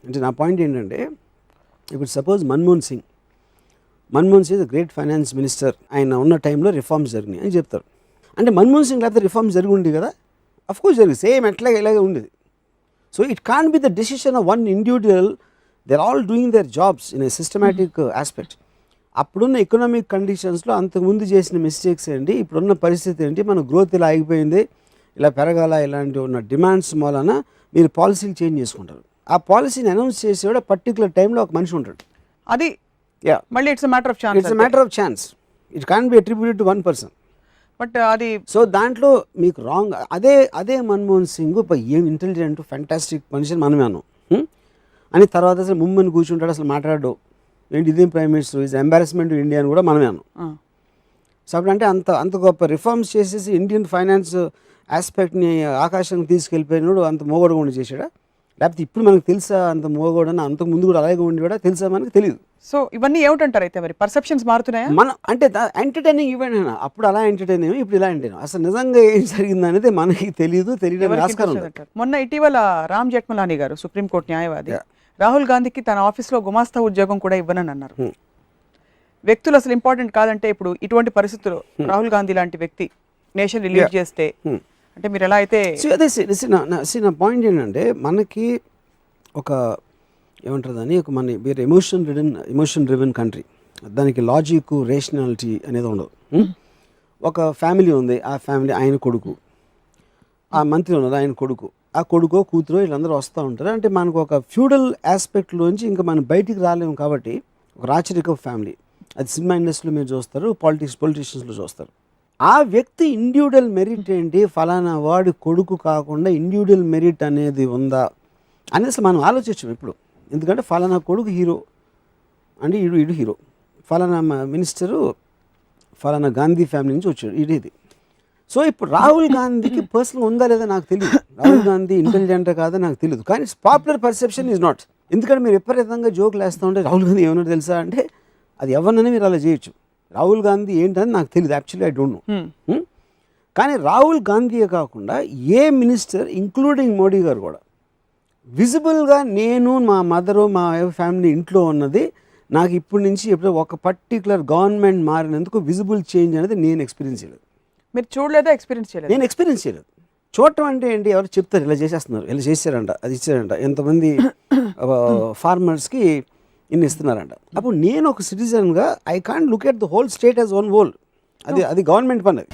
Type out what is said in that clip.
అంటే నా పాయింట్ ఏంటంటే, ఇప్పుడు suppose Manmohan Singh is great finance minister, ఆయన ఉన్న టైంలో రిఫార్మ్స్ జరిగినాయి అని చెప్తారు. అంటే మన్మోహన్ సింగ్ లేకపోతే రిఫార్మ్స్ జరిగి ఉంది కదా, అఫ్కోర్స్ జరిగింది, సేమ్ ఎట్లాగే ఇలాగే ఉండేది. So it can't be the decision of one individual, they are all doing their jobs in a systematic aspect. అప్పుడున్న ఎకనామిక్ కండిషన్స్లో అంతకుముందు చేసిన మిస్టేక్స్ ఏంటి, ఇప్పుడున్న పరిస్థితి ఏంటి, మన గ్రోత్ ఇలా ఆగిపోయింది, ఇలా పెరగాల, ఇలాంటి ఉన్న డిమాండ్స్ మూలన మీరు పాలసీలు చేంజ్ చేసుకుంటారు. ఆ పాలసీని అనౌన్స్ చేసేవాడు పర్టికులర్ టైంలో ఒక మనిషి ఉంటాడు. అది మళ్ళీ it's matter of chance, it's matter of chance, it can't B attributed to one person. But అది సో దాంట్లో మీకు రాంగ్. అదే మన్మోహన్ సింగ్ ఏం ఇంటెలిజెంట్ ఫ్యాంటాస్టిక్ మనిషిని మనమే అన్నాం అని, తర్వాత అసలు ముమ్మని కూర్చుంటాడు, అసలు మాట్లాడు ఏంటి, ఇదేం prime minister, is embarrassment to India అని కూడా మనమే అన్నాం. సో అప్పుడు అంటే అంత గొప్ప రిఫార్మ్స్ చేసేసి ఇండియన్ ఫైనాన్స్ ఆస్పెక్ట్ని ఆకాశానికి తీసుకెళ్ళిపోయినాడు, అంత మోగోడుగా చేశాడా, లేకపోతే ఇప్పుడు మనకు తెలుసా అంత మోగోడని, అంతకు ముందు కూడా అలాగే ఉండి కూడా తెలుసా మనకు తెలియదు. సో ఇవన్నీ ఏమిటంటారు అయితే, మరి పర్సెప్షన్స్ మారుతున్నాయా? మనం అంటే ఎంటర్టైనింగ్ ఈవెంట్ అయినా, అప్పుడు అలా ఎంటర్టైన్ అయ్యాము, ఇప్పుడు ఇలా ఎంటర్టైన్, అసలు నిజంగా ఏం జరిగింది అనేది మనకి తెలియడానికి ఆస్కారం ఉంది. మొన్న ఇటీవల రామ్ జెఠ్మలానీ గారు, సుప్రీంకోర్టు న్యాయవాది, రాహుల్ గాంధీకి తన ఆఫీస్లో గుమాస్తా ఉద్యోగం కూడా ఇవ్వనని అన్నారు. వ్యక్తులు అసలు ఇంపార్టెంట్ కాదంటే ఇప్పుడు ఇటువంటి పరిస్థితుల్లో రాహుల్ గాంధీ లాంటి వ్యక్తి నేషన్ లీడ్ చేస్తే అంటే మీరు ఎలా అయితే, నా పాయింట్ ఏంటంటే, మనకి ఒక ఏమంటారు దాన్ని, ఒక మన వేరే ఎమోషన్ డ్రివెన్ కంట్రీ, దానికి లాజిక్ రేషనాలిటీ అనేది ఉండదు. ఒక ఫ్యామిలీ ఉంది, ఆ ఫ్యామిలీ ఆయన కొడుకు, ఆ మంత్రి ఉన్నది ఆయన కొడుకు, ఆ కొడుకో కూతురో వీళ్ళందరూ వస్తూ ఉంటారు. అంటే మనకు ఒక ఫ్యూడల్ ఆస్పెక్ట్లోంచి ఇంకా మనం బయటికి రాలేము కాబట్టి, ఒక రాచరిక ఫ్యామిలీ, అది సినిమా ఇండస్ట్రీలో మీరు చూస్తారు, పొలిటీషియన్స్లో చూస్తారు. ఆ వ్యక్తి ఇండివిజువల్ మెరిట్ ఏంటి, ఫలానా వాడి కొడుకు కాకుండా ఇండివిజువల్ మెరిట్ అనేది ఉందా అనేది అసలు మనం ఆలోచించాం ఇప్పుడు. ఎందుకంటే ఫలానా కొడుకు హీరో అంటే ఈడు హీరో, ఫలానా మినిస్టరు ఫలానా గాంధీ ఫ్యామిలీ నుంచి వచ్చాడు ఇది. సో ఇప్పుడు రాహుల్ గాంధీకి పర్సనల్ ఉందా లేదా నాకు తెలియదు, రాహుల్ గాంధీ ఇంటెలిజెంట్ కాదా నాకు తెలియదు, కానీ పాపులర్ పర్సెప్షన్ ఈజ్ నాట్. ఎందుకంటే మీరు విపరీతంగా జోకులు వేస్తూ ఉంటే రాహుల్ గాంధీ ఏమన్నా తెలుసా అంటే, అది ఎవరినైనా మీరు అలా చేయొచ్చు. రాహుల్ గాంధీ ఏంటని నాకు తెలియదు, యాక్చువల్లీ ఐ డోంట్ నో. కానీ రాహుల్ గాంధీయే కాకుండా ఏ మినిస్టర్ ఇంక్లూడింగ్ మోడీ గారు కూడా విజిబుల్గా నేను మా మదరు మా ఫ్యామిలీ ఇంట్లో ఉన్నది నాకు ఇప్పటి నుంచి ఎప్పుడో ఒక పర్టికులర్ గవర్నమెంట్ మారినందుకు విజిబుల్ చేంజ్ అనేది నేను ఎక్స్పీరియన్స్ చేయలేదు. మీరు చూడలేదా, ఎక్స్పీరియన్స్ చేయలేదు? నేను ఎక్స్పీరియన్స్ చేయలేదు. చూడటం అంటే ఏంటి, ఎవరు చెప్తారు ఇలా చేసేస్తున్నారు, ఇలా చేశారంట, అది ఇచ్చారంట, ఎంతమంది ఫార్మర్స్కి ఇన్ని ఇస్తున్నారంట. అప్పుడు నేను ఒక సిటిజన్గా I can't look at the whole state as one whole, అది గవర్నమెంట్ పని.